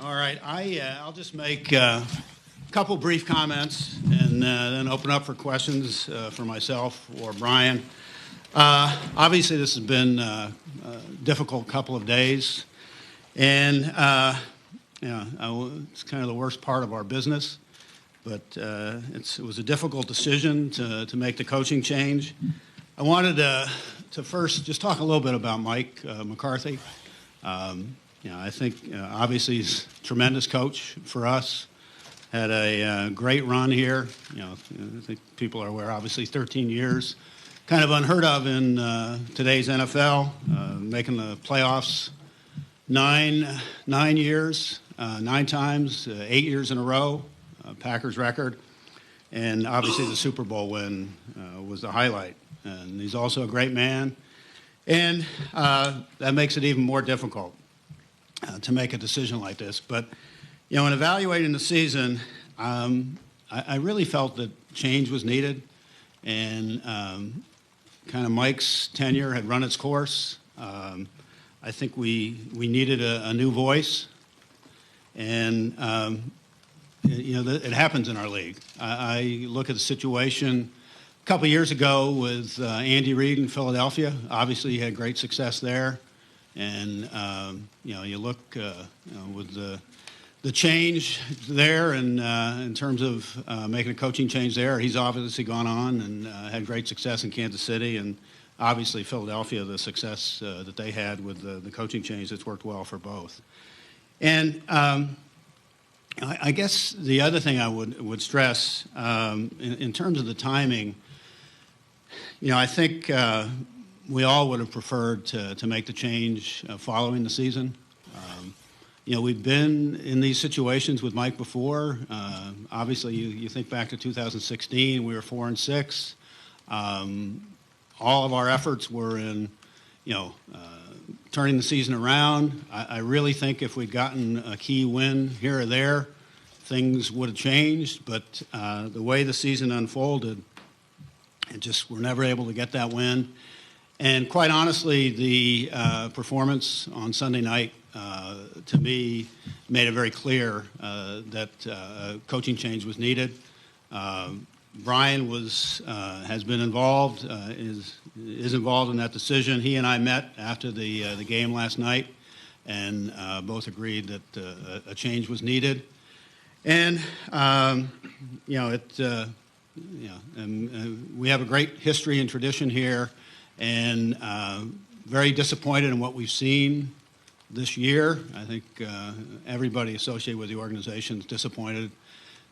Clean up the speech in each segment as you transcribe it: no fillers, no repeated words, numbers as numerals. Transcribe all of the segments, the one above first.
All right, I'll just make a couple brief comments and then open up for questions for myself or Brian. Obviously, this has been a difficult couple of days, and it's kind of the worst part of our business. But it was a difficult decision to make the coaching change. I wanted to first just talk a little bit about Mike McCarthy. I think obviously he's a tremendous coach for us. Had a great run here. I think people are aware, obviously 13 years. Kind of unheard of in today's NFL, making the playoffs nine years, 9 times, 8 years in a row, Packers record. And obviously the Super Bowl win was the highlight. And he's also a great man. And that makes it even more difficult to make a decision like this. But, in evaluating the season, I really felt that change was needed. And kind of Mike's tenure had run its course. I think we needed a new voice. And, it happens in our league. I look at the situation a couple years ago with Andy Reid in Philadelphia. Obviously, he had great success there. And, you look with the change there and in terms of making a coaching change there, he's obviously gone on and had great success in Kansas City. And obviously, Philadelphia, the success that they had with the coaching change, that's worked well for both. And I guess the other thing I would stress in terms of the timing, I think we all would have preferred to make the change following the season. We've been in these situations with Mike before. Obviously, you think back to 2016, we were 4-6. All of our efforts were in, turning the season around. I really think if we'd gotten a key win here or there, things would have changed. But the way the season unfolded, we're never able to get that win. And quite honestly, the performance on Sunday night, to me, made it very clear that coaching change was needed. Brian has been involved, is involved in that decision. He and I met after the game last night, and both agreed that a change was needed. And we have a great history and tradition here, and very disappointed in what we've seen this year. I think everybody associated with the organization is disappointed.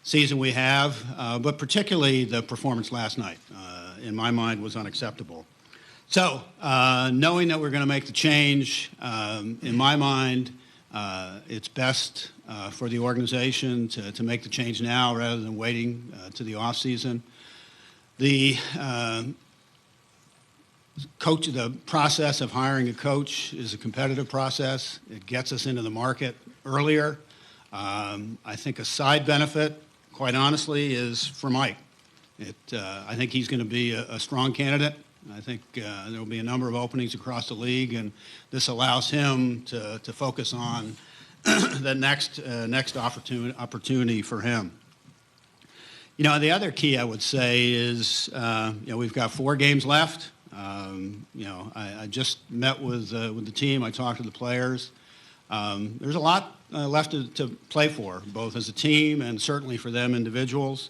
Season we have, but particularly the performance last night, in my mind, was unacceptable. So, knowing that we're going to make the change, in my mind, it's best for the organization to make the change now rather than waiting to the off season. The process of hiring a coach is a competitive process. It gets us into the market earlier. I think a side benefit, quite honestly, is for Mike. I think he's going to be a strong candidate. I think there will be a number of openings across the league, and this allows him to focus on the next opportunity for him. The other key I would say is we've got 4 games left. I just met with the team. I talked to the players. There's a lot left to play for, both as a team and certainly for them individuals.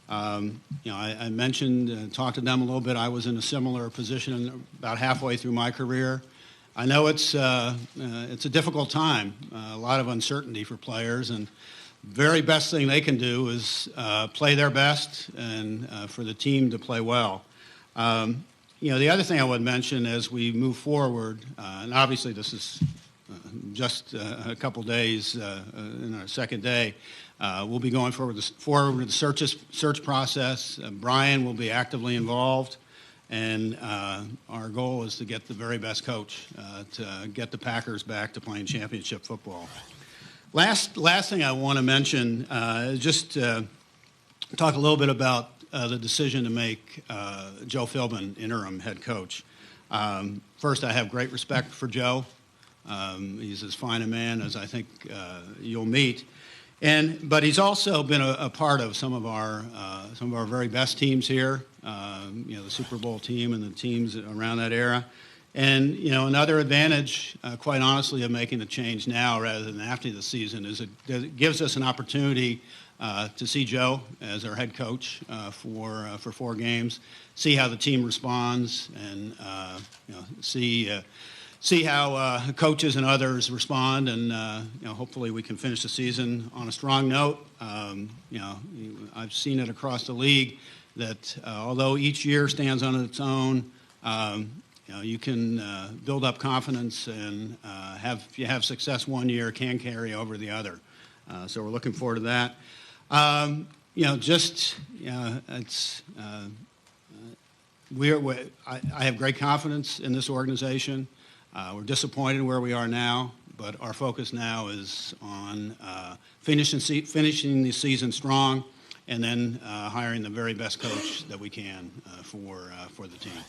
I mentioned and talked to them a little bit. I was in a similar position about halfway through my career. I know it's a difficult time, a lot of uncertainty for players, and very best thing they can do is play their best and for the team to play well. The other thing I would mention as we move forward, and obviously this is just a couple days in our second day, we'll be going forward with the search process. Brian will be actively involved, and our goal is to get the very best coach to get the Packers back to playing championship football. Last thing I want to mention is just talk a little bit about the decision to make Joe Philbin interim head coach. First, I have great respect for Joe. He's as fine a man as I think you'll meet. But he's also been a part of some of our very best teams here, the Super Bowl team and the teams around that era. And another advantage, quite honestly, of making the change now rather than after the season is it gives us an opportunity to see Joe as our head coach for 4 games, see how the team responds, and see how coaches and others respond, and hopefully we can finish the season on a strong note. I've seen it across the league that although each year stands on its own, you can build up confidence, and if you have success one year, can carry over the other. So we're looking forward to that. I have great confidence in this organization. We're disappointed where we are now, but our focus now is on finishing the season strong, and then hiring the very best coach that we can for the team.